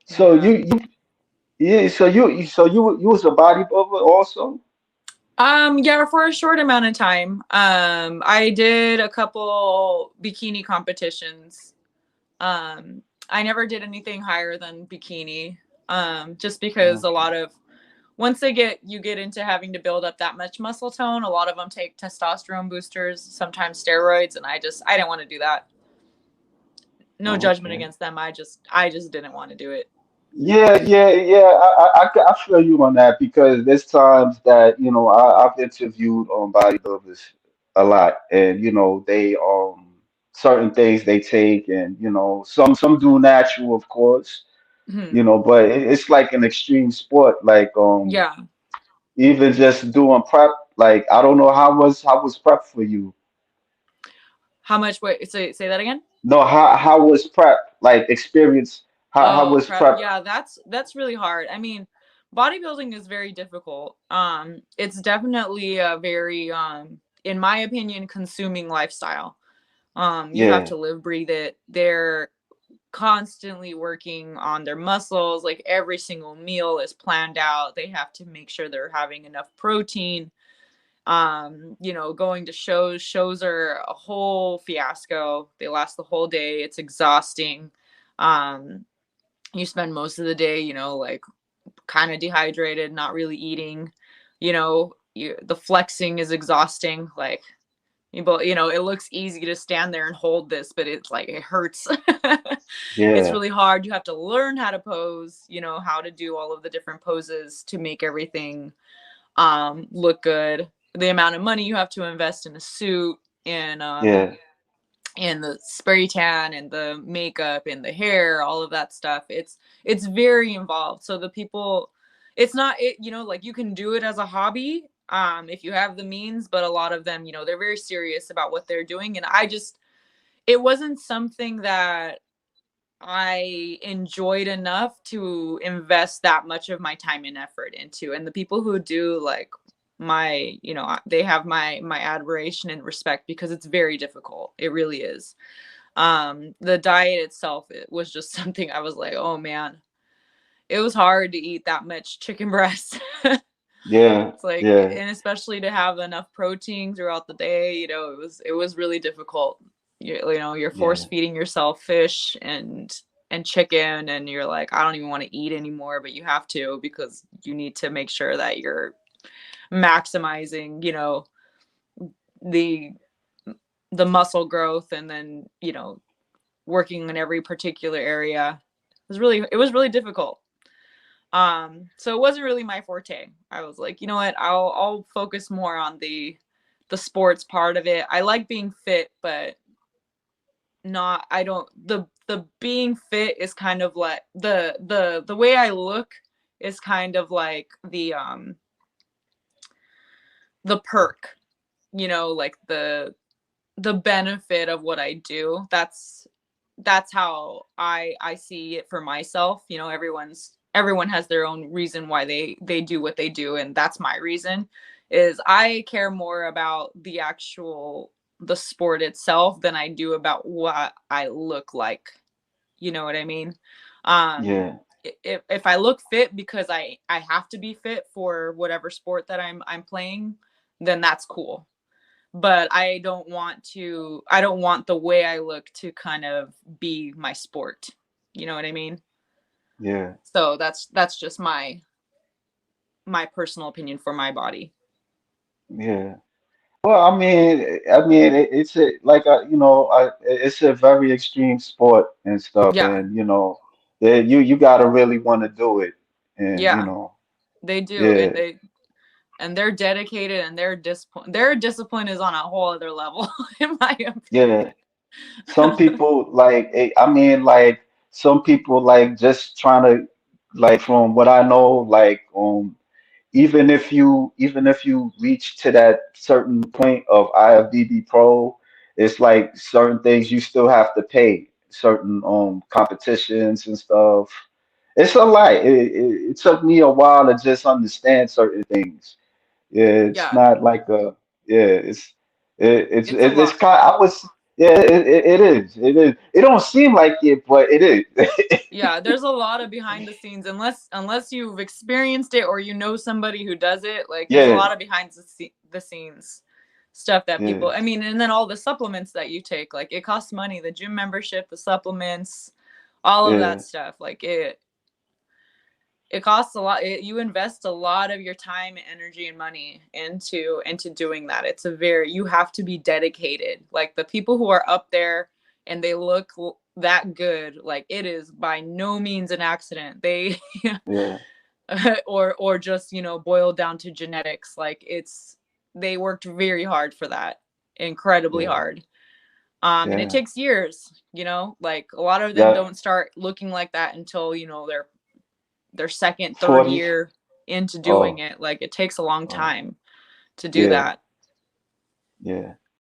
So Yeah. yeah, so you was a bodybuilder also? Yeah, for a short amount of time. I did a couple bikini competitions. I never did anything higher than bikini. Just because a Okay. lot of once they get you get into having to build up that much muscle tone, a lot of them take testosterone boosters, sometimes steroids, and I didn't want to do that. No judgment Okay. against them. I just didn't want to do it. Yeah. I feel you on that because there's times that I've interviewed bodybuilders a lot, and they certain things they take, and some do natural, of course, Mhm. but it's like an extreme sport, like Yeah. even just doing prep. Like I don't know how was prep for you. How much? Wait. Say that again. No, how was prep like experience? How Oh, was prep. prep? Yeah, that's really hard. I mean, bodybuilding is very difficult. It's definitely a very in my opinion consuming lifestyle. You have Yeah, to live, breathe it. They're constantly working on their muscles. Like every single meal is planned out. They have to make sure they're having enough protein. Going to shows are a whole fiasco. They last the whole day. It's exhausting. Um, you spend most of the day, like kind of dehydrated, not really eating. The flexing is exhausting. Like, it looks easy to stand there and hold this, but it's like it hurts. It's yeah, really hard. You have to learn how to pose, how to do all of the different poses to make everything look good. The amount of money you have to invest in a suit yeah, and the spray tan and the makeup and the hair, all of that stuff. It's very involved. So the people, it's not it, like you can do it as a hobby if you have the means, but a lot of them, they're very serious about what they're doing. And it wasn't something that I enjoyed enough to invest that much of my time and effort into. And the people who do, like, they have my admiration and respect because it's very difficult. It really is. The diet itself, it was just something I was like, oh man, it was hard to eat that much chicken breast. yeah, It's like, yeah, and especially to have enough protein throughout the day, it was really difficult. You're force yeah, feeding yourself fish and chicken, and you're like, I don't even want to eat anymore, but you have to because you need to make sure that you're maximizing, the the muscle growth, and then working in every particular area. It was really difficult. So it wasn't really my forte. I was like, you know what, I'll focus more on the sports part of it. I like being fit, but not I don't the being fit is kind of like the way I look is kind of like the perk, like the benefit of what I do. That's how I see it for myself. Everyone has their own reason why they do what they do, and that's my reason. Is I care more about the sport itself than I do about what I look like. You know what I mean? Um, yeah, if I look fit because I have to be fit for whatever sport that I'm playing, then that's cool. But I don't want the way I look to kind of be my sport. You know what I mean? yeah, So that's just my personal opinion for my body. yeah. Well, I mean, it's a like it's a very extreme sport and stuff, Yeah. and you gotta really want to do it, and Yeah. They do. yeah, And they're dedicated, and their discipline is on a whole other level in my yeah. opinion. Some people like, I mean, like some people like just trying to, like from what I know, like even if you reach to that certain point of IFBB Pro, it's like certain things you still have to pay, certain competitions and stuff. It's a lot. It took me a while to just understand certain things. Yeah, it's Yeah. not like a yeah. It's It's a it's lot. kind. I was. Yeah, it is. It is. It don't seem like it, but it is. Yeah, there's a lot of behind the scenes, unless you've experienced it or you know somebody who does it. Like there's a Yeah, lot of behind the scenes stuff that yeah, people, I mean, and then all the supplements that you take, like it costs money, the gym membership, the supplements, all of that yeah, stuff. Like it costs a lot. You invest a lot of your time, energy, and money into doing that. It's a very, you have to be dedicated. Like the people who are up there and they look that good, like it is by no means an accident. They yeah, or just, boiled down to genetics. Like they worked very hard for that, incredibly yeah, hard. And it yeah. takes years, like a lot of them Yep. don't start looking like that until, their second, third 40s. year into doing Oh, it. Like it takes a long oh, time to do yeah, that. yeah.